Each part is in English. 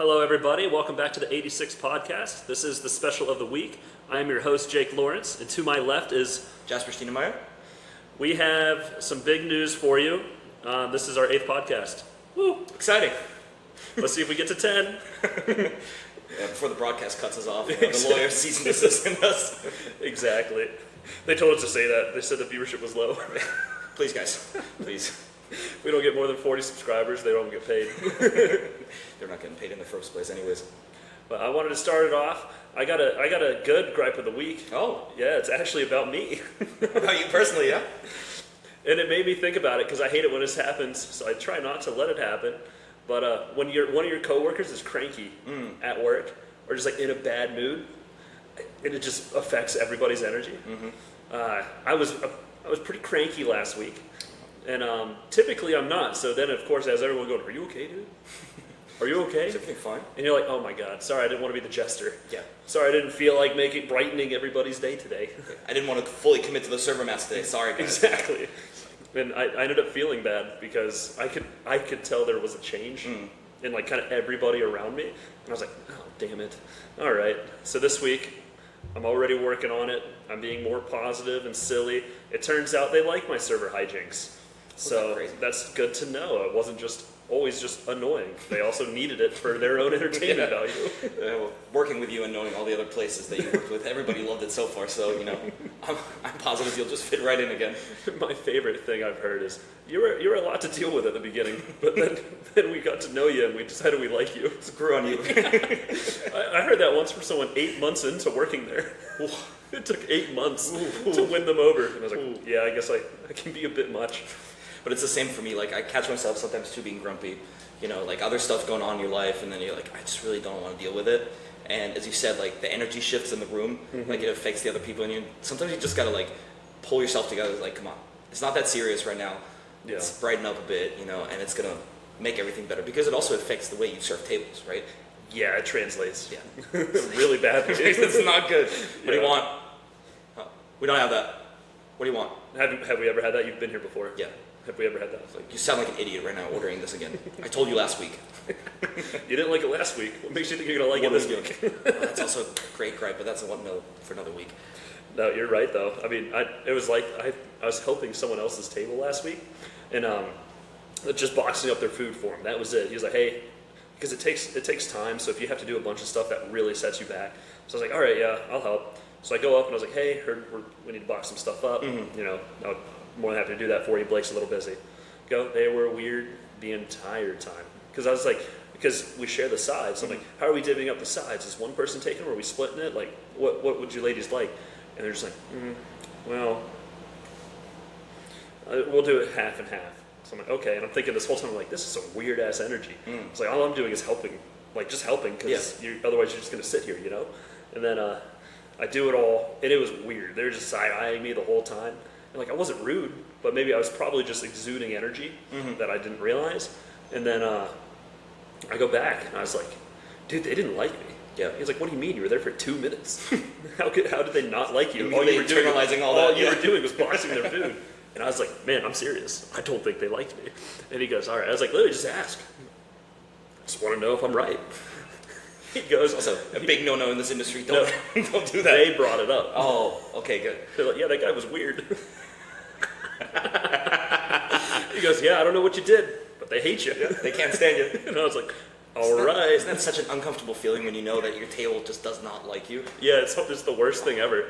Hello, everybody. Welcome back to the 86 podcast. This is the special of the week. I am your host, Jake Lawrence, and to my left is Jasper Steinemeyer. We have some big news for you. This is our 8th podcast. Woo! Exciting. Let's see if we get to 10. Before the broadcast cuts us off, the lawyer cease and desist us. Exactly. They told us to say that. They said the viewership was low. Please, guys. Please. If we don't get more than 40 subscribers, they don't get paid. They're not getting paid in the first place anyways. But I wanted to start it off. I got a good gripe of the week. Oh. Yeah, it's actually about me. About you personally, yeah? And it made me think about it because I hate it when this happens, so I try not to let it happen. But when one of your coworkers is cranky at work or just like in a bad mood, and it just affects everybody's energy. I was pretty cranky last week, and typically I'm not. So then, of course, as everyone going, "Are you okay, dude? Are you okay? Is everything fine?" And you're like, "Oh my God, sorry, I didn't want to be the jester. Yeah. Sorry, I didn't feel like brightening everybody's day today. I didn't want to fully commit to the server match today. Sorry, guys. Exactly." And I ended up feeling bad because I could tell there was a change in like kind of everybody around me. And I was like, oh, damn it. All right. So this week, I'm already working on it. I'm being more positive and silly. It turns out they like my server hijinks. So that's good to know. It wasn't just always just annoying. They also needed it for their own entertainment value. Working with you and knowing all the other places that you worked with, everybody loved it so far. So, I'm positive you'll just fit right in again. My favorite thing I've heard is, you were a lot to deal with at the beginning, but then we got to know you and we decided we like you. It grew on you. I heard that once from someone 8 months into working there. It took 8 months to win them over. And I was like, yeah, I guess I can be a bit much. But it's the same for me. Like, I catch myself sometimes too being grumpy. Like other stuff going on in your life, and then you're like, I just really don't want to deal with it. And as you said, like the energy shifts in the room, like it affects the other people, and sometimes you just gotta like pull yourself together. Like, come on, it's not that serious right now. Yeah. Let's brighten up a bit, and it's gonna make everything better because it also affects the way you serve tables, right? Yeah, it translates. Yeah, really badly. It's not good. What do you want? We don't have that. What do you want? Have we ever had that? You've been here before. Yeah. Have we ever had that? Like, you sound like an idiot right now ordering this again. I told you last week. You didn't like it last week. What makes you think you're going to like it this week? Well, that's also a great gripe, but that's for another week. No, you're right, though. I mean, it was like I was helping someone else's table last week, and just boxing up their food for them. That was it. He was like, hey, because it takes time, so if you have to do a bunch of stuff, that really sets you back. So I was like, all right, yeah, I'll help. So I go up and I was like, hey, we need to box some stuff up. I'm more than happy to do that for you. Blake's a little busy. They were weird the entire time. Because we share the sides. So I'm like, how are we divvying up the sides? Is one person taking them or are we splitting it? Like, what would you ladies like? And they're just like, well, we'll do it half and half. So I'm like, okay. And I'm thinking this whole time, I'm like, this is some weird ass energy. It's like, all I'm doing is helping, like just helping, because otherwise you're just going to sit here, And then I do it all, and it was weird. They were just side-eyeing me the whole time. And like, I wasn't rude, but maybe I was probably just exuding energy that I didn't realize. And then I go back, and I was like, dude, they didn't like me. Yeah. He's like, what do you mean? You were there for 2 minutes. How did they not like you? All you were doing was boxing their food. And I was like, man, I'm serious. I don't think they liked me. And he goes, all right. I was like, literally, just ask. I just want to know if I'm right. He goes, also a big no-no in this industry. Don't do that. They brought it up. Oh, okay, good. They're like, yeah, that guy was weird. He goes, yeah, I don't know what you did, but they hate you. Yeah, they can't stand you. And I was like, all right. Isn't that such an uncomfortable feeling when you know that your table just does not like you? Yeah, it's the worst thing ever.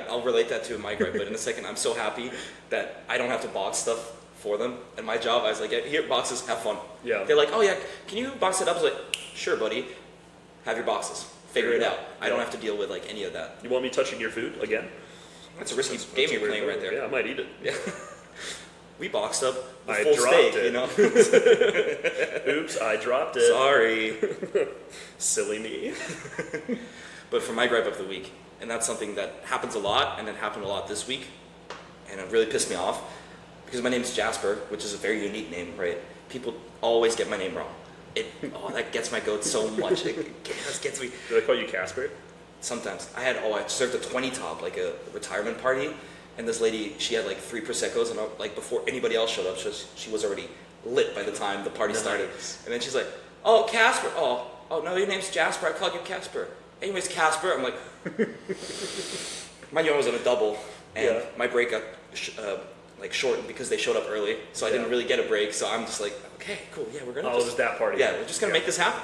I'll relate that to my gripe, but in a second, I'm so happy that I don't have to box stuff for them. And my job, I was like, here, boxes, have fun. Yeah. They're like, oh yeah, can you box it up? I was like, sure, buddy. Have your boxes. Figure it out. I don't have to deal with like any of that. You want me touching your food again? That's a risky game you're playing right there. Yeah, I might eat it. Yeah. We boxed up the I full dropped steak, it. Oops, I dropped it. Sorry. Silly me. But for my gripe of the week, and that's something that happens a lot, and it happened a lot this week, and it really pissed me off, because my name's Jasper, which is a very unique name, right? People always get my name wrong. That gets my goat so much. It gets me. Do they call you Casper? Sometimes. I served a 20 top, like a retirement party, and this lady, she had like 3 Prosecco's, and like before anybody else showed up, she was already lit by the time the party started. And then she's like, oh, Casper, oh, oh no, your name's Jasper. I called you Casper. Anyways, Casper. I'm like, mind you, I was on a double, and my break got like shortened because they showed up early, so I didn't really get a break. So I'm just like, okay, cool, yeah, we're gonna. Oh, it was that party. Yeah, we're just gonna make this happen.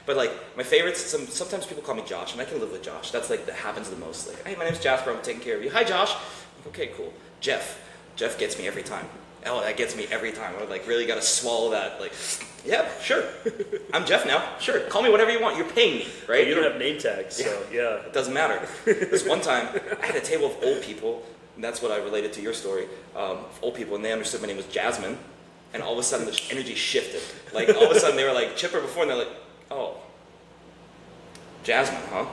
But like my favorites, sometimes people call me Josh, and I can live with Josh. That's like that happens the most. Like, hey, my name's Jasper. I'm taking care of you. Hi, Josh. Like, okay, cool. Jeff gets me every time. Oh, that gets me every time. I like really got to swallow that. Like, yeah, sure. I'm Jeff now. Sure, call me whatever you want. You're paying me, right? You don't have name tags, so It doesn't matter. This one time, I had a table of old people, and that's what I related to your story. Old people, and they understood my name was Jasmine, and all of a sudden the energy shifted. Like all of a sudden they were like chipper before, and they're like, oh, Jasmine, huh?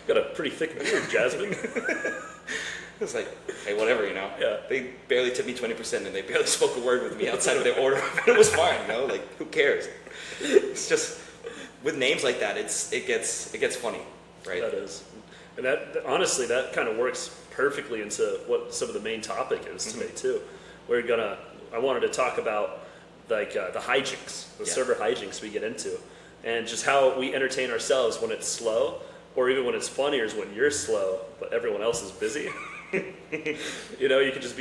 Got a pretty thick beard, Jasmine. It's like, hey, whatever, you know. Yeah. They barely tipped me 20%, and they barely spoke a word with me outside of their order. But it was fine, you know. Like, who cares? It's just with names like that, it gets funny, right? That is, and that honestly, that kind of works perfectly into what some of the main topic is today too. I wanted to talk about like the hijinks, the server hijinks we get into, and just how we entertain ourselves when it's slow, or even when it's funnier is when you're slow, but everyone else is busy. You know, you can just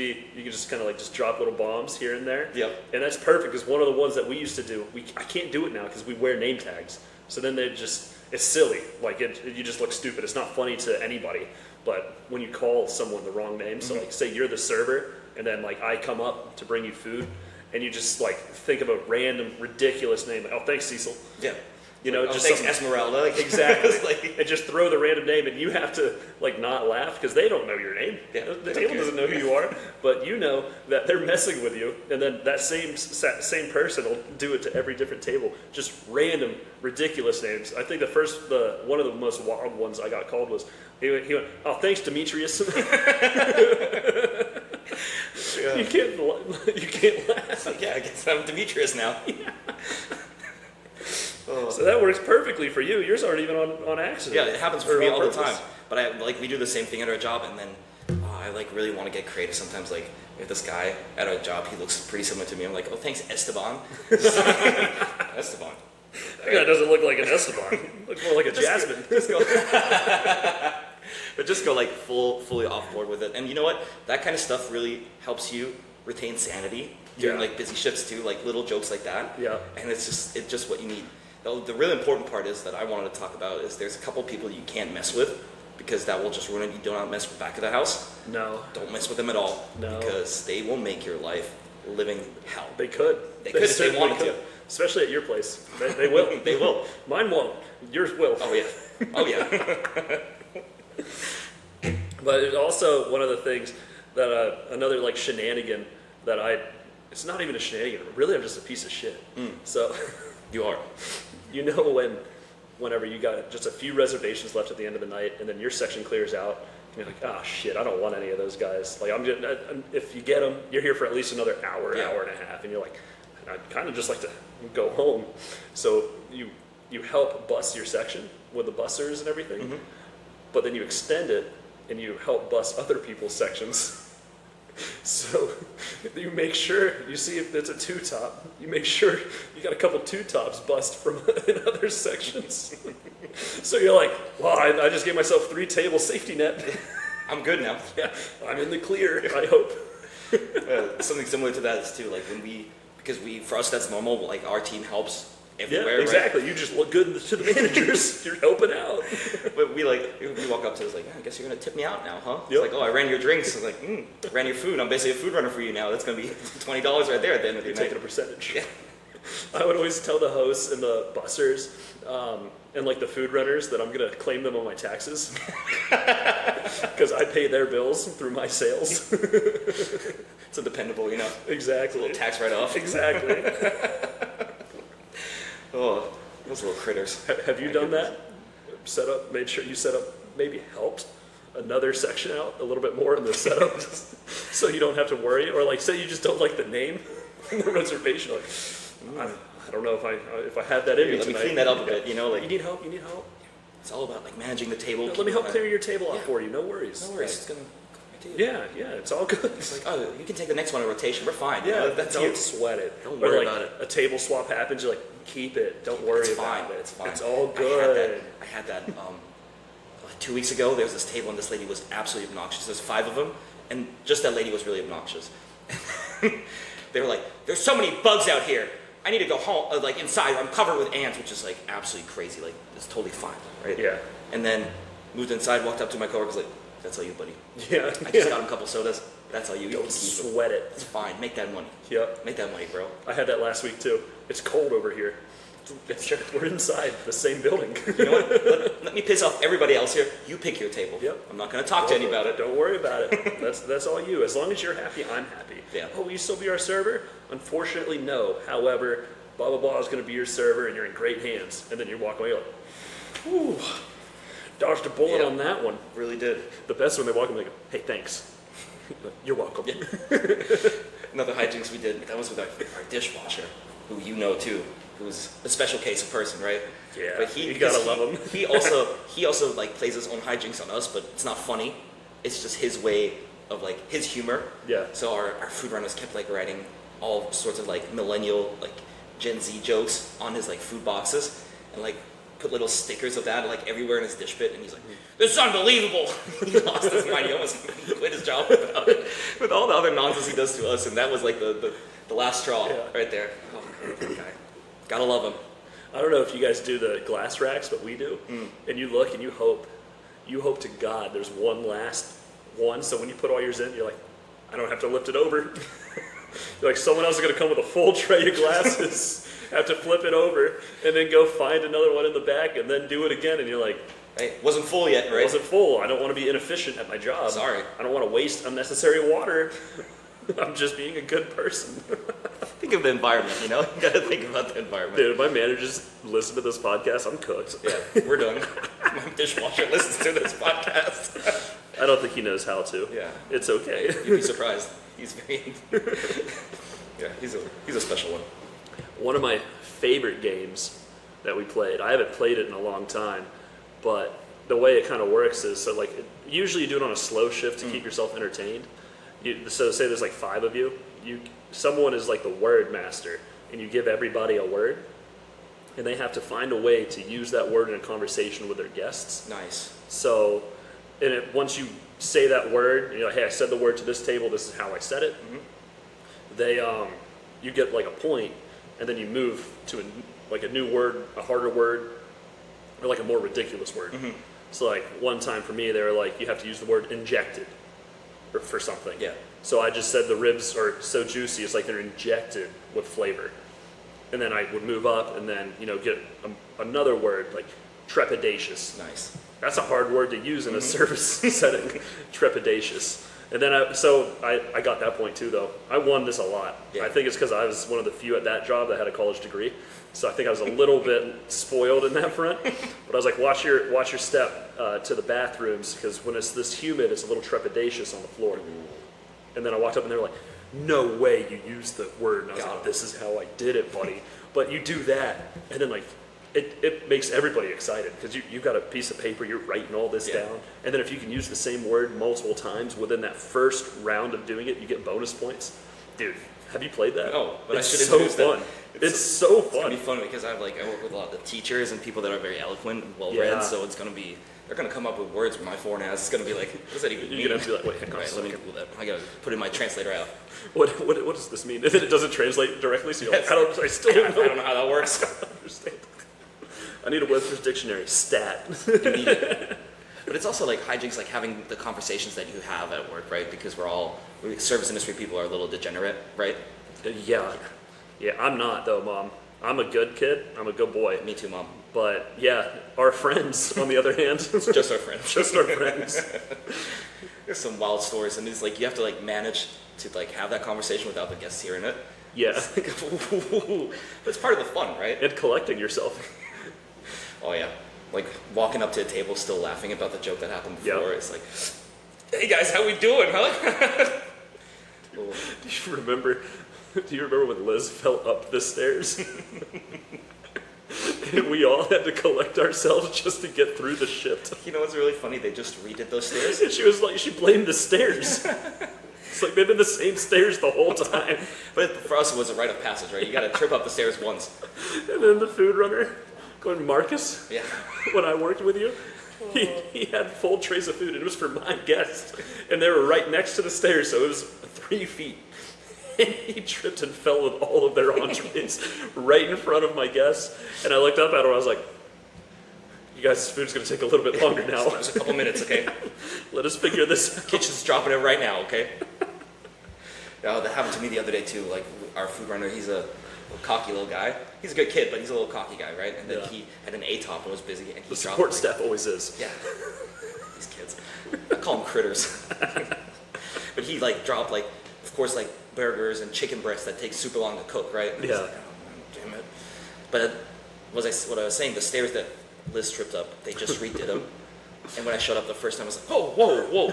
kind of like just drop little bombs here and there. Yep. And that's perfect because one of the ones that we used to do, I can't do it now because we wear name tags. So then it's silly. Like you just look stupid. It's not funny to anybody. But when you call someone the wrong name, so like say you're the server, and then like I come up to bring you food, and you just like think of a random ridiculous name. Like, oh, thanks, Cecil. Yeah. You know, just thanks, Esmeralda. Like, exactly. like, and just throw the random name, and you have to like not laugh because they don't know your name. Yeah, the table doesn't know who you are, but you know that they're messing with you. And then that same person will do it to every different table. Just random, ridiculous names. I think one of the most wild ones I got called was he went, oh, thanks, Demetrius. You can't laugh. like, yeah, I guess I'm Demetrius now. Yeah. So that works perfectly for you. Yours aren't even on accident. Yeah, it happens for me all the purpose. time. But we do the same thing at our job, and then I like really want to get creative. Sometimes like we have this guy at our job, he looks pretty similar to me. I'm like, oh, thanks, Esteban. Esteban. That guy doesn't look like an Esteban. Looks more like a Jasmine. But just go like fully off board with it. And you know what? That kind of stuff really helps you retain sanity during like busy shifts too, like little jokes like that. Yeah. And it's just what you need. The really important part is that I wanted to talk about is there's a couple people you can't mess with because that will just ruin it. You do not mess with the back of the house. No. Don't mess with them at all. No. Because they will make your life living hell. They could. They could if they wanted to. Especially at your place. They will. They will. Mine won't. Yours will. Oh yeah. Oh yeah. But it's also one of the things that another like shenanigan that it's not even a shenanigan. Really, I'm just a piece of shit. So You are. you know whenever you got just a few reservations left at the end of the night, and then your section clears out, and you're like, oh shit, I don't want any of those guys. Like if you get them, you're here for at least another hour, hour and a half, and you're like, I'd kind of just like to go home. So you help bus your section with the bussers and everything, but then you extend it and you help bus other people's sections. So you make sure, you see if it's a two-top, you make sure you got a couple two-tops bust from in other sections. So you're like, well, I just gave myself 3 table safety net. I'm good now. Yeah, I'm in the clear, I hope. Something similar to that is too, like because for us that's normal, like our team helps everywhere. Yeah, exactly. Right? You just look good to the managers. You're helping out. But we walk up to us like, I guess you're gonna tip me out now, huh? Yep. It's like, oh, I ran your drinks. It's like, ran your food. I'm basically a food runner for you now. That's gonna be $20 right there at the end of the You're night. taking a percentage. Yeah. I would always tell the hosts and the bussers and like the food runners that I'm gonna claim them on my taxes because I pay their bills through my sales. It's a dependable, you know. Exactly. A little tax write-off. Exactly. Oh, those little critters. Have you done that? Made sure you set up, maybe helped another section out a little bit more in the setup so you don't have to worry? Or like say you just don't like the name in the reservation. Like, I don't know if I had that in me Let me tonight. clean that up a bit, you know. Like, you need help? it's all about like managing the table. No, let me help clear your table off for you. No worries. No worries. It's gonna Yeah, it's all good. It's like, oh, you can take the next one in rotation. We're fine. Yeah, that's don't you. sweat it. Don't worry about it. A table swap happens, you're like, keep it. Don't worry about it. It's fine. It's all good. I had that 2 weeks ago. There was this table, and this lady was absolutely obnoxious. There's 5 of them, and just that lady was really obnoxious. They were like, there's so many bugs out here. I need to go home, like inside. I'm covered with ants, which is like absolutely crazy. Like, it's totally fine, right? Yeah. And then moved inside, walked up to my coworkers, like, that's all you, buddy. Yeah. I just got him a couple sodas. That's all you. Don't sweat it. It's fine. Make that money. Yep. Make that money, bro. I had that last week too. It's cold over here. We're inside the same building. You know what? Let me piss off everybody else here. You pick your table. Yep. I'm not going to talk to any about it. Don't worry about it. That's all you. As long as you're happy, I'm happy. Yeah. Oh, will you still be our server? Unfortunately, no. However, blah blah blah is going to be your server, and you're in great hands. And then you walk away like, whew, dodged a bullet on that one. Really did. The best when they walk in, they go, hey, thanks. You're welcome. Yeah. Another hijinks we did. That was with our dishwasher, who you know too. Who was a special case of person, right? Yeah, but you gotta love him. he also like plays his own hijinks on us, but it's not funny. It's just his way of like his humor. Yeah. So our food runners kept like writing all sorts of like millennial like Gen Z jokes on his like food boxes, and like put little stickers of that like everywhere in his dish pit, and he's like, "This is unbelievable." He lost his mind. He almost quit his job about it, with all the other nonsense he does to us, and that was like the last straw right there. Oh, that guy. Gotta love him. I don't know if you guys do the glass racks, but we do. And you look and you hope to God there's one last one. So when you put all yours in, you're like, I don't have to lift it over. You're like, someone else is going to come with a full tray of glasses, have to flip it over, and then go find another one in the back, and then do it again. And you're like, hey, wasn't full yet, right? Wasn't full. I don't want to be inefficient at my job. Sorry. I don't want to waste unnecessary water. I'm just being a good person. Think of the environment, you know? You gotta think about the environment. Dude, if my managers listen to this podcast, I'm cooked. Yeah, we're done. My dishwasher listens to this podcast. I don't think he knows how to. Yeah. It's okay. You'd be surprised. He's very... yeah, he's a special one. One of my favorite games that we played, I haven't played it in a long time, but the way it kind of works is, so like, usually you do it on a slow shift to keep yourself entertained. So say there's like 5 of you, someone is like the word master, and you give everybody a word, and they have to find a way to use that word in a conversation with their guests. Nice. So, once you say that word, you're like, hey, I said the word to this table, this is how I said it. You get like a point, and then you move to a new word, a harder word, or like a more ridiculous word. So like one time for me, they were like, you have to use the word injected, or for something. Yeah. So I just said the ribs are so juicy, it's like they're injected with flavor. And then I would move up and then, get another word, like trepidatious. Nice. That's a hard word to use in a service setting, trepidatious. And then I got that point too, though. I won this a lot. Yeah. I think it's because I was one of the few at that job that had a college degree. So I think I was a little bit spoiled in that front. But I was like, watch your step to the bathrooms, because when it's this humid, it's a little trepidatious on the floor. And then I walked up and they were like, no way you used the word. And I was like, this is how I did it, buddy. But you do that, and then like, it makes everybody excited, because you've got a piece of paper, you're writing all this down. And then if you can use the same word multiple times within that first round of doing it, you get bonus points. Dude, have you played that? No, but it's I should so introduce fun. that. It's so It's gonna fun. be fun because I work with a lot of the teachers and people that are very eloquent and well-read, so they're gonna come up with words with my foreign ass. It's gonna be like, what does that even mean? You're gonna have to be like, wait, hang on a Right, let me second. Google that. I gotta put in my translator out. What does this mean? And then it doesn't translate directly, so you're like, I still I don't know. don't know how that works. I don't understand. I need a Webster's dictionary. Stat. You need it. But it's also like hijinks, like having the conversations that you have at work, right? Because service industry people are a little degenerate, right? Yeah, I'm not though, Mom. I'm a good kid. I'm a good boy. Me too, Mom. But yeah, our friends, on the other hand, Just our friends. just our friends. There's some wild stories, and it's like you have to like manage to like have that conversation without the guests hearing it. Yeah, But it's part of the fun, right? and collecting yourself. Oh yeah, like walking up to a table still laughing about the joke that happened before. Yeah. It's like, hey guys, how we doing, huh? Do you remember when Liz fell up the stairs? and we all had to collect ourselves just to get through the shift. You know what's really funny? They just redid those stairs. And she was like, she blamed the stairs. It's like they've been the same stairs the whole time. But for us, it was a rite of passage, right? You got to trip up the stairs once. And then the food runner, going Marcus, Yeah. when I worked with you, he had full trays of food, and it was for my guests. And they were right next to the stairs, so it was 3 feet. And he tripped and fell with all of their entrees right in front of my guests. And I looked up at him, and I was like, you guys' food's going to take a little bit longer now. Just a couple minutes, okay? Let us figure this out. Kitchen's dropping it right now, okay? Oh, that happened to me the other day, too. Like, our food runner, he's a cocky little guy. He's a good kid, but he's a little cocky guy, right? And then he had an A-top and was busy, and he The dropped... support staff always is. Yeah. These kids. I call them critters. But he, like, dropped, like, of course, like, burgers and chicken breasts that take super long to cook, right? And I was like, oh, damn it. But what I was saying, the stairs that Liz tripped up, they just redid them. And when I showed up the first time, I was like, whoa.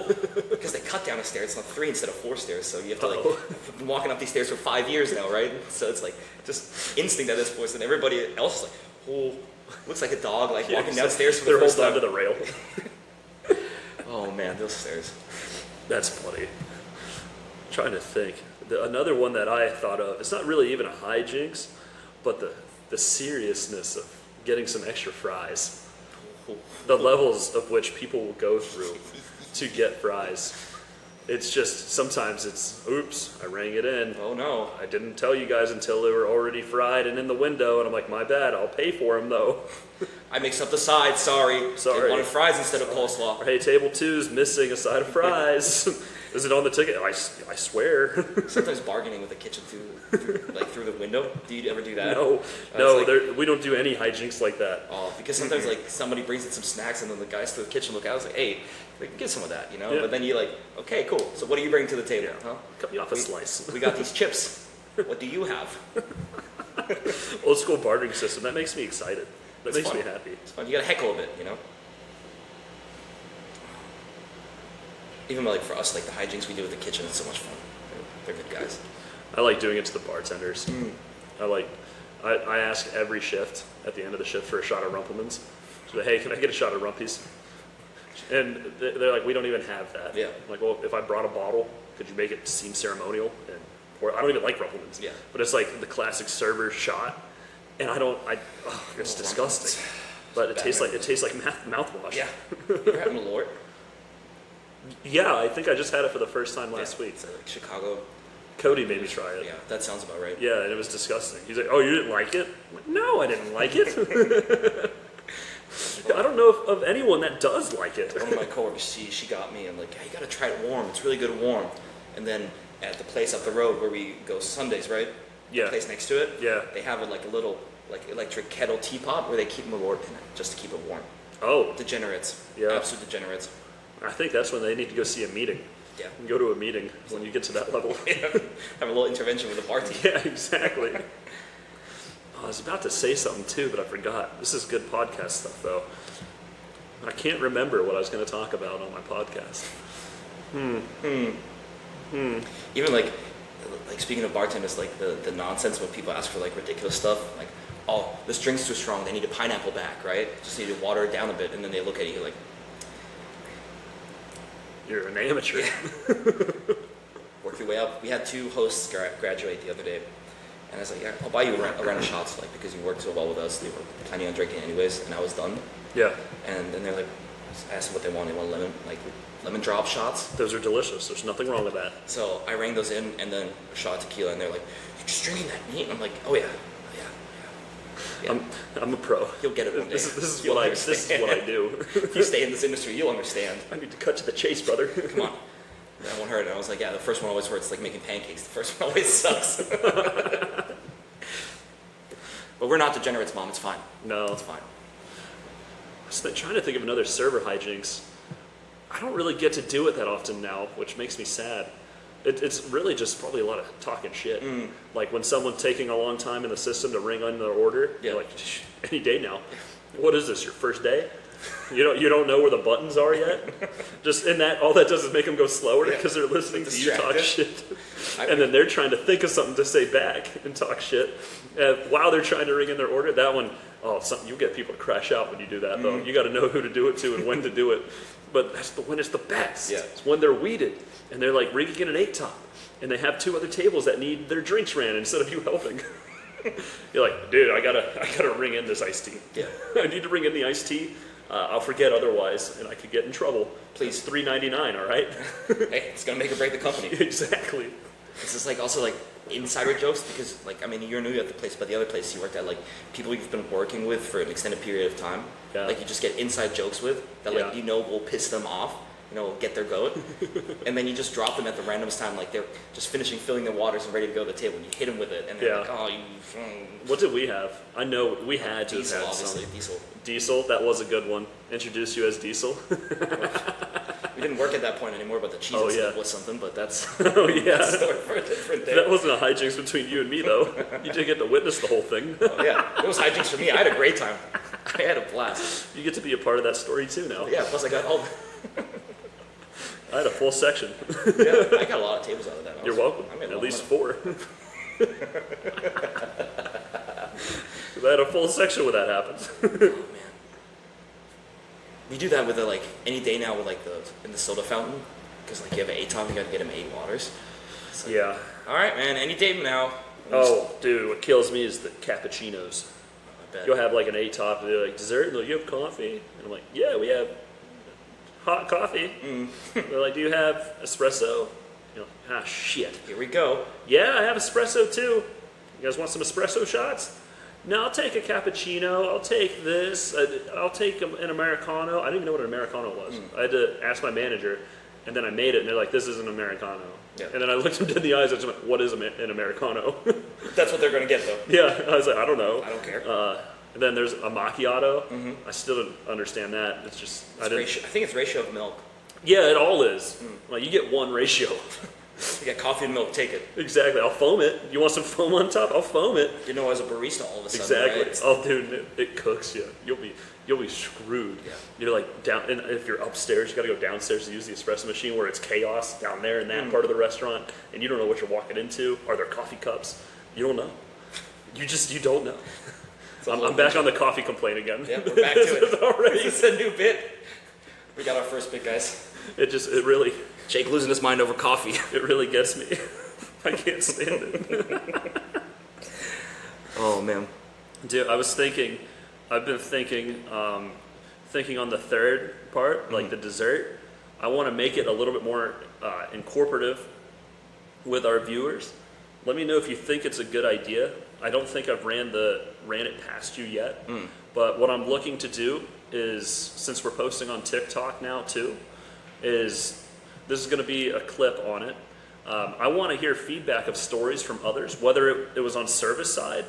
Because they cut down the stairs. It's not 3 instead of 4 stairs. So you have to, like, I've been walking up these stairs for 5 years now, right? So it's like just instinct at this point. And everybody else is like, oh, looks like a dog, like walking downstairs for the first time. They're holding onto the rail. Oh, man, those stairs. That's funny. I'm trying to think. Another one that I thought of, it's not really even a hijinks, but the seriousness of getting some extra fries. The levels of which people will go through to get fries. It's just, sometimes it's, oops, I rang it in. Oh no. I didn't tell you guys until they were already fried and in the window, and I'm like, my bad, I'll pay for them though. I mixed up the sides, sorry. They wanted fries instead of coleslaw. Or, hey, table 2's missing a side of fries. Is it on the ticket? I swear. Sometimes bargaining with the kitchen through the window. Do you ever do that? No, like, we don't do any hijinks like that. Oh, because sometimes like somebody brings in some snacks and then the guys through the kitchen look out. I was like, hey, we can get some of that, you know. Yeah. But then you're like, okay, cool. So what do you bring to the table? Yeah. Huh? Cut me off a slice. We got these chips. What do you have? Old school bartering system. That makes me excited. That It's makes fun. me happy. It's fun. You got to heckle a bit, you know. Even like for us, like the hijinks we do with the kitchen, it's so much fun. They're good guys. I like doing it to the bartenders. I ask every shift at the end of the shift for a shot of Rumpelmans. So, hey, can I get a shot of Rumpies? And they're like, we don't even have that. Yeah. I'm like, well, if I brought a bottle, could you make it seem ceremonial? Or I don't even like Rumpelmans. Yeah. But it's like the classic server shot, and it's disgusting. But it tastes like mouthwash. Yeah. You ever had Malort? Yeah, I think I just had it for the first time last week. It's like Chicago. Cody made me try it. Yeah, that sounds about right. Yeah, and it was disgusting. He's like, oh, you didn't like it? I'm like, no, I didn't like it. I don't know of anyone that does like it. One of my coworkers, she got me and like, hey, you gotta try it warm. It's really good warm. And then at the place up the road where we go Sundays, right? Yeah. The place next to it. Yeah. They have a little electric kettle teapot where they keep Malort in it just to keep it warm. Oh. Degenerates. Yeah. Absolute degenerates. I think that's when they need to go see a meeting. Yeah. Go to a meeting when you get to that level. Have a little intervention with the bar team. Yeah, exactly. I was about to say something too, but I forgot. This is good podcast stuff, though. I can't remember what I was going to talk about on my podcast. Even like speaking of bartenders, like the nonsense when people ask for like ridiculous stuff, like, oh, this drink's too strong, they need a pineapple back, right? Just need to water it down a bit, and then they look at you like, you're an amateur. yeah. Work your way up. We had 2 hosts graduate the other day, and I was like, yeah, I'll buy you a round of shots, like, because you worked so well with us. They were planning on drinking anyways, and I was done. Yeah. And then they're like, I asked them what they want. They want lemon drop shots. Those are delicious. There's nothing wrong with that. So I rang those in, and then a shot of tequila, and they're like, you're just drinking that neat? And I'm like, oh yeah. I'm a pro. You'll get it one day. This is what I do. If you stay in this industry, you'll understand. I need to cut to the chase, brother. Come on. That one hurt. And I was like, yeah, the first one always hurts. It's like making pancakes. The first one always sucks. But we're not degenerates, Mom. It's fine. No. It's fine. I was trying to think of another server hijinks. I don't really get to do it that often now, which makes me sad. It's really just probably a lot of talking shit. Like when someone's taking a long time in the system to ring on their order, you're like, any day now. What is this, your first day? You don't know where the buttons are yet? Just in that, all that does is make them go slower because they're listening to you talk shit. And then they're trying to think of something to say back and talk shit while they're trying to ring in their order. That one, Oh, you get people to crash out when you do that, though. You got to know who to do it to and when to do it. But that's when it's the best. Yeah. It's when they're weeded and they're like rigging in an 8-top, and they have 2 other tables that need their drinks ran instead of you helping. You're like, dude, I gotta ring in this iced tea. Yeah. I need to ring in the iced tea. I'll forget otherwise, and I could get in trouble. Please. It's $3.99, all right? Hey, it's gonna make or break the company. Exactly. It's just like also like insider jokes because like I mean you're new at the place, but the other place you worked at, like people you've been working with for an extended period of time, like you just get inside jokes with that like will piss them off, will get their goat, and then you just drop them at the randomest time, like they're just finishing filling their waters and ready to go to the table, and you hit them with it, and they're like, oh, you. What did we have? I know we had to Diesel, have obviously. some. Diesel, that was a good one. Introduce you as Diesel. We didn't work at that point anymore, but the cheese was something, but that's oh yeah, that's a story for a different day. That wasn't a hijinks between you and me, though. You did get to witness the whole thing. Oh yeah, it was hijinks for me. I had a great time. I had a blast. You get to be a part of that story too now. Yeah, plus I got all. I had a full section. Yeah, I got a lot of tables out of that. You're welcome. At least 4. I had a full section when that happens. Oh man, we do that with like any day now with like in the soda fountain because like you have an 8-top, you got to get them 8 waters. Like, yeah. All right, man. Any day now. Oh, dude, what kills me is the cappuccinos. I bet. You'll have like an 8-top, and they're like, dessert? And they're like, you have coffee? And I'm like, yeah, we have hot coffee. They're like, do you have espresso? You're like, ah, shit. Here we go. Yeah, I have espresso too. You guys want some espresso shots? No, I'll take a cappuccino. I'll take this. I'll take an Americano. I didn't even know what an Americano was. I had to ask my manager, and then I made it, and they're like, this is an Americano. Yeah. And then I looked them dead in the eyes, and I was like, what is an Americano? That's what they're going to get, though. Yeah, I was like, I don't know. I don't care. And then there's a macchiato. I still don't understand that. It's just, I think it's ratio of milk. Yeah, it all is. Like, you get one ratio. You get coffee and milk, take it. Exactly. I'll foam it. You want some foam on top? I'll foam it. You know, as a barista, all of a sudden, exactly. Right? Oh, dude, it cooks you. You'll be screwed. Yeah. You're like down, and if you're upstairs, you got to go downstairs to use the espresso machine where it's chaos down there in that part of the restaurant, and you don't know what you're walking into. Are there coffee cups? You don't know. You don't know. I'm back on the coffee complaint again. Yeah, we're back to it. Already. This is a new bit. We got our first bit, guys. It really. Jake losing his mind over coffee. It really gets me. I can't stand it. Oh man, dude, I've been thinking on the third part, like the dessert. I want to make it a little bit more incorporative with our viewers. Let me know if you think it's a good idea. I don't think I've ran it past you yet, but what I'm looking to do is, since we're posting on TikTok now too, is this is going to be a clip on it. I want to hear feedback of stories from others, whether it was on service side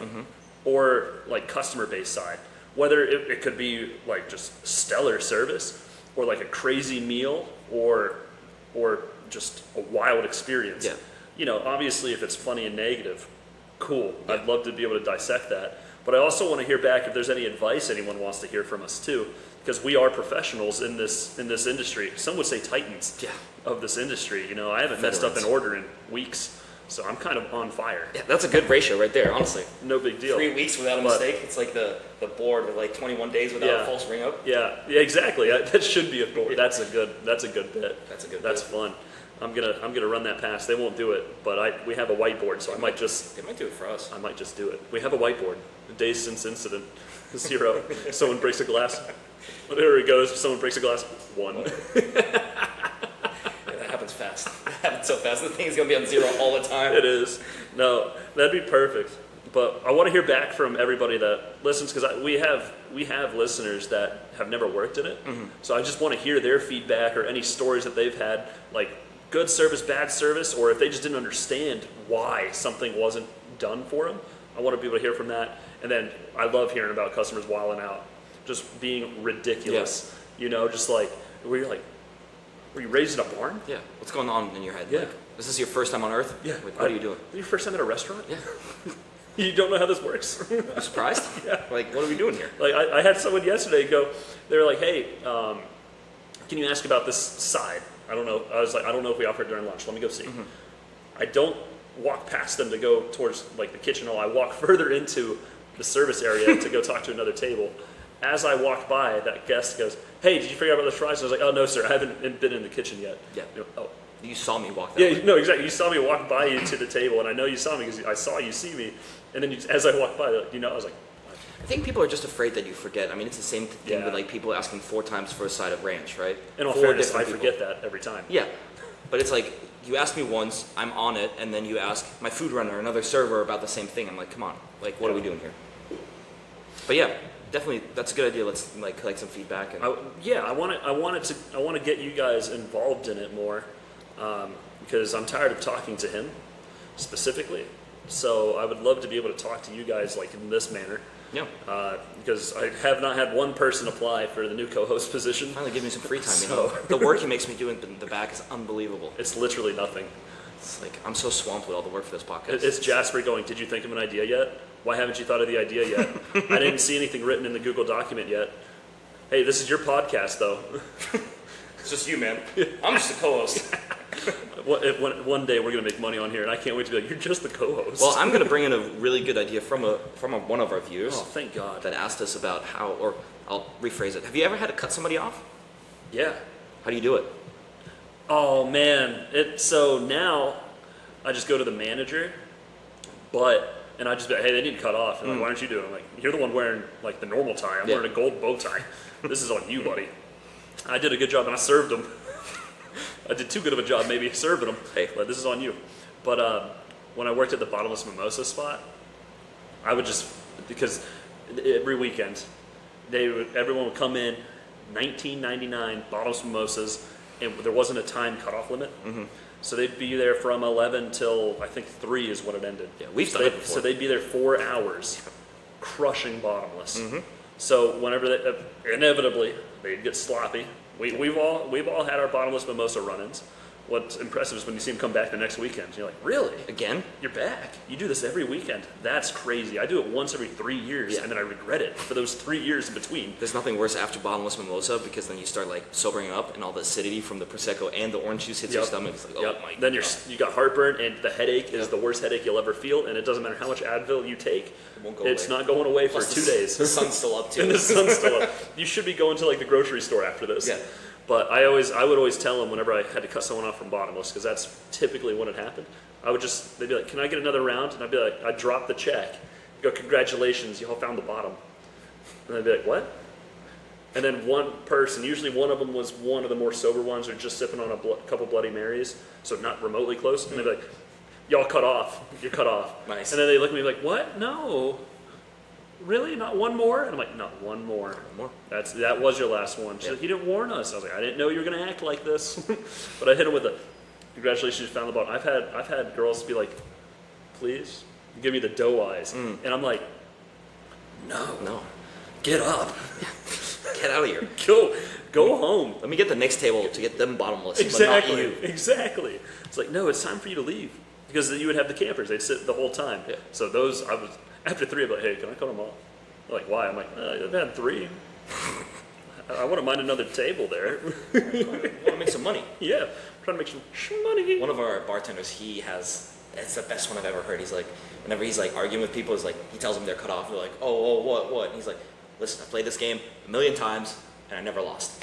or like customer base side. Whether it could be like just stellar service or like a crazy meal or just a wild experience. Yeah. You know, obviously if it's funny and negative, cool. Yeah. I'd love to be able to dissect that. But I also want to hear back if there's any advice anyone wants to hear from us too, because we are professionals in this industry. Some would say titans of this industry. You know, I haven't messed up an order in weeks, so I'm kind of on fire. Yeah, that's a good ratio right there, honestly. No big deal. 3 weeks without a mistake. It's like the board with like 21 days without a false ring up. Yeah, exactly. That should be a goal. That's a good bit. That's fun. I'm gonna run that past. They won't do it, but we have a whiteboard, so I might just. They might do it for us. I might just do it. We have a whiteboard. Days since incident, 0. Someone breaks a glass. There it goes. Someone breaks a glass. 1. That happens fast. That happens so fast. The thing is gonna be on 0 all the time. It is. No, that'd be perfect. But I want to hear back from everybody that listens, because we have listeners that have never worked in it. So I just want to hear their feedback or any stories that they've had, like good service, bad service, or if they just didn't understand why something wasn't done for them. I want to be able to hear from that. And then I love hearing about customers wilding out, just being ridiculous. Yeah. You know, just like, were you raised in a barn? Yeah. What's going on in your head? Yeah. Like, is this your first time on Earth? Yeah. Like, what are you doing? Your first time at a restaurant? Yeah. You don't know how this works? I'm surprised. Yeah. Like, what are we doing here? Like, I had someone yesterday go, they were like, hey, can you ask about this side? I don't know. I was like, I don't know if we offer it during lunch. Let me go see. I don't walk past them to go towards like the kitchen hall. I walk further into the service area to go talk to another table. As I walked by, that guest goes, "Hey, did you figure out about those fries?" I was like, "Oh no, sir, I haven't been in the kitchen yet." Yeah. Oh. You saw me walk that way. Yeah, no, exactly. You saw me walk by you to the table, and I know you saw me because I saw you see me. And then as I walked by, I was like, I think people are just afraid that you forget. I mean, it's the same thing Yeah. with like people asking 4 times for a side of ranch, right? in all 4 fairness, I different people. forget that every time. Yeah, but it's like you ask me once, I'm on it, and then you ask my food runner, another server, about the same thing. I'm like, come on, like, what are we doing here? But yeah, definitely, that's a good idea. Let's like collect some feedback. And I want to get you guys involved in it more, because I'm tired of talking to him specifically. So I would love to be able to talk to you guys like in this manner. yeah, Because I have not had one person apply for the new co-host position. finally give me some free time. So- The work he makes me do in the back is unbelievable. It's literally nothing. It's like I'm so swamped with all the work for this podcast. It's Jasper going, "Did you think of an idea yet? Why haven't you thought of the idea yet? I didn't see anything written in the Google document yet. Hey, this is your podcast, though." It's just you, man. I'm just the co-host. One day we're going to make money on here, and I can't wait to be like, "You're just the co-host." Well, I'm going to bring in a really good idea from one of our viewers oh, thank God. that asked us about how, or I'll rephrase it. Have you ever had to cut somebody off? Yeah. How do you do it? Oh, man. So now I just go to the manager, and I just be like, "Hey, they need to cut off." And like, "Why aren't you doing it?" I'm like, "You're the one wearing like the normal tie. I'm Yeah. wearing a gold bow tie. This is on you, buddy." I did a good job, and I served them. I did too good of a job, maybe, serving them. Hey. But this is on you. But when I worked at the Bottomless Mimosa spot, I would just, because every weekend, everyone would come in, $19.99 bottomless mimosas, and there wasn't a time cutoff limit. Mm-hmm. So they'd be there from 11 till, I think, 3 is when it ended. Yeah, we've done it before. So they'd be there 4 hours, crushing bottomless. Mm-hmm. So whenever inevitably, they'd get sloppy. We've all had our bottomless mimosa run-ins. What's impressive is when you see them come back the next weekend. You're like, "Really? Again? You're back? You do this every weekend? That's crazy. I do it once every 3 years, Yeah. and then I regret it for those 3 years in between." There's nothing worse after bottomless mimosa because then you start like sobering up and all the acidity from the prosecco and the orange juice hits your Yep. stomach. It's like, oh Yep. my Then god. you got heartburn, and the headache is the worst headache you'll ever feel, and it doesn't matter how much Advil you take. It won't go It's away. not going away for Plus 2 days. The sun's still up too. And the sun's still up. You should be going to like the grocery store after this. Yeah. But I would always tell them whenever I had to cut someone off from bottomless, because that's typically when it happened. They'd be like, "Can I get another round?" And I'd be like, I'd drop the check. Go, "Congratulations, you all found the bottom." And I'd be like, "What?" And then one person, usually one of them was one of the more sober ones, or just sipping on a couple Bloody Marys, so not remotely close. And they'd be like, "Y'all cut off. You're cut off." Nice. And then they look at me like, "What? No. Really? Not one more?" And I'm like, "Not one more. more. That was your last one." She's like, "You didn't warn us." I was like, "I didn't know you were going to act like this." But I hit him with a, "Congratulations, you found the bottom." I've had girls be like, "Please give me the doe eyes," and I'm like, No. "Get up, Get out of here. go home." Let me get the next table to get them bottomless, but Exactly. not you. Exactly. It's like, no, it's time for you to leave, because then you would have the campers. They'd sit the whole time. Yeah. So after 3, I'm like, "Hey, can I cut them off?" They're like, "Why?" I'm like, "I've had 3. I wouldn't mind another table there." I want to make some money. Yeah, I'm trying to make some money. One of our bartenders, it's the best one I've ever heard. He's like, whenever he's like arguing with people, he tells them they're cut off. They're like, oh, what? And he's like, "Listen, I played this game 1,000,000 times and I never lost."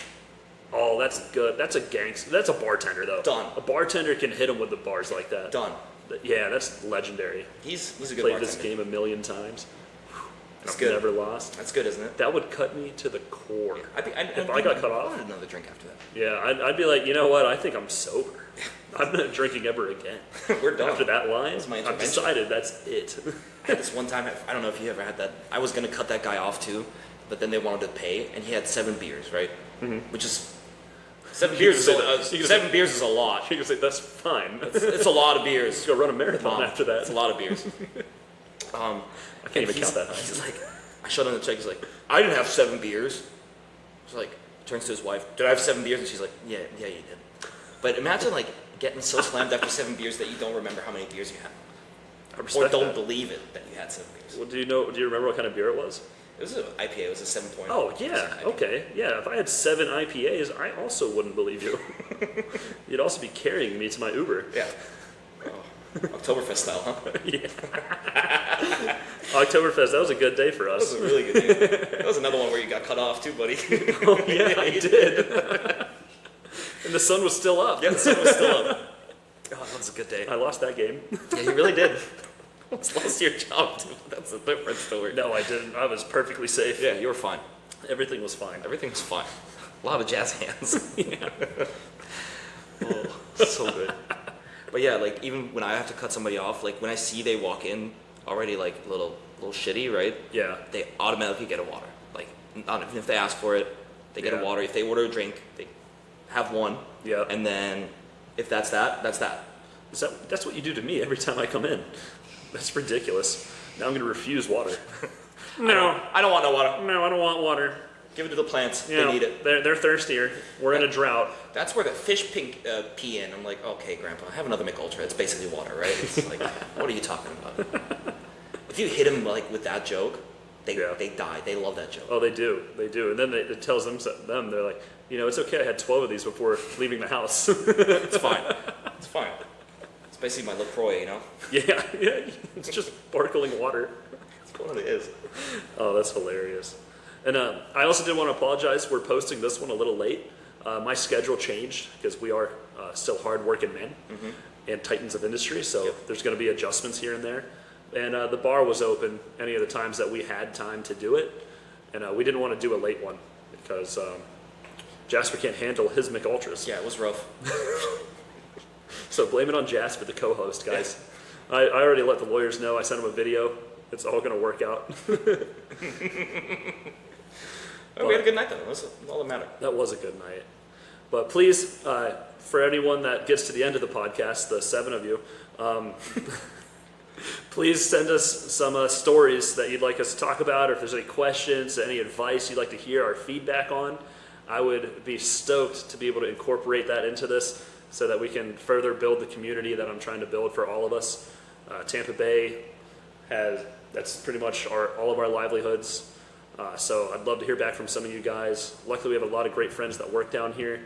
Oh, that's good. That's a gangster. That's a bartender, though. Done. A bartender can hit him with the bars like that. Done. Yeah, that's legendary. He's a good Played bartender. this game 1,000,000 times. That's I've good. never lost. That's good, isn't it? That would cut me to the core. If I got cut off, I wanted another drink after that. yeah, I'd be like, "You know what? I think I'm sober. I'm not drinking ever again." We're done. After that line, That's my I've intervention. decided that's it. I had this one time, I don't know if you ever had that. I was going to cut that guy off too, but then they wanted to pay, and he had 7 beers, right? Mm-hmm. Which is, 7 beers is a lot. You can say, "That's fine. It's a lot of beers. Let's go run a marathon Mom, after that." It's a lot of beers. I can't even count that. He's like, I showed him the check. He's like, "I didn't have 7 beers." He's like, turns to his wife, "Did I have 7 beers?" And she's like, yeah, you did. But imagine like getting so slammed after 7 beers that you don't remember how many beers you had, I or respect don't that. believe it that you had 7 beers. Well, do you remember what kind of beer it was? It was an IPA. It was a 7.0. Oh, yeah. Okay. Yeah, if I had 7 IPAs, I also wouldn't believe you. You'd also be carrying me to my Uber. Yeah. Oh, Oktoberfest style, huh? Yeah. Oktoberfest, that was a good day for That us. was a really good day. That was another one where you got cut off too, buddy. Oh, yeah, I did. And the sun was still up. Yeah, the sun was still up. Oh, that was a good day. I lost that game. Yeah, you really did. Almost lost your job, too. That's a different story. No, I didn't. I was perfectly safe. Yeah, you were fine. Everything was fine. Everything was fine. A lot of jazz hands. Yeah. Oh, so good. But yeah, like even when I have to cut somebody off, like when I see they walk in already like a little shitty, right? Yeah. They automatically get a water. Like not even if they ask for it, they get a water. If they order a drink, they have one. Yeah. And then if that's that, that's that. That's what you do to me every time I come in. That's ridiculous. Now I'm going to refuse water. No. I don't want no water. No, I don't want water. Give it to the plants. You They know, need it. They're thirstier. We're in a drought. That's where the fish pee in. I'm like, okay, Grandpa, have another McUltra. It's basically water, right? It's like, what are you talking about? If you hit them like with that joke, they die. They love that joke. Oh, they do. They do. And then it tells them, they're like, it's okay. I had 12 of these before leaving the house. It's fine. It's fine. It's basically my LaCroix, you know? Yeah. It's just sparkling water. That's what it is. Oh, that's hilarious. And I also did want to apologize. We're posting this one a little late. My schedule changed because we are still hard-working men and titans of industry, so there's going to be adjustments here and there. And the bar was open any of the times that we had time to do it, and we didn't want to do a late one because Jasper can't handle his McUltras. Yeah, it was rough. So blame it on Jasper, the co-host, guys. I already let the lawyers know. I sent them a video. It's all going to work out. We had a good night though. That's all that mattered. That was a good night. But please, for anyone that gets to the end of the podcast, the 7 of you, please send us some stories that you'd like us to talk about, or if there's any questions, any advice you'd like to hear our feedback on. I would be stoked to be able to incorporate that into this so that we can further build the community that I'm trying to build for all of us. Tampa Bay that's pretty much all of our livelihoods. So I'd love to hear back from some of you guys. Luckily, we have a lot of great friends that work down here.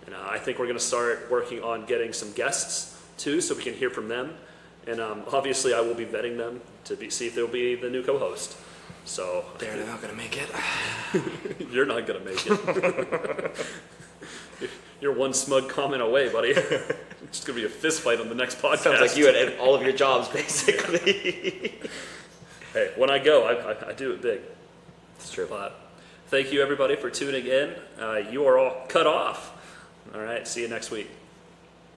And I think we're going to start working on getting some guests, too, so we can hear from them. And obviously, I will be vetting them to see if they'll be the new co-host. So They're not going to make it. You're not going to make it. You're one smug comment away, buddy. It's going to be a fist fight on the next podcast. Sounds like you had all of your jobs, basically. Hey, when I go, I do it big. It's true. But thank you, everybody, for tuning in. You are all cut off. All right, see you next week.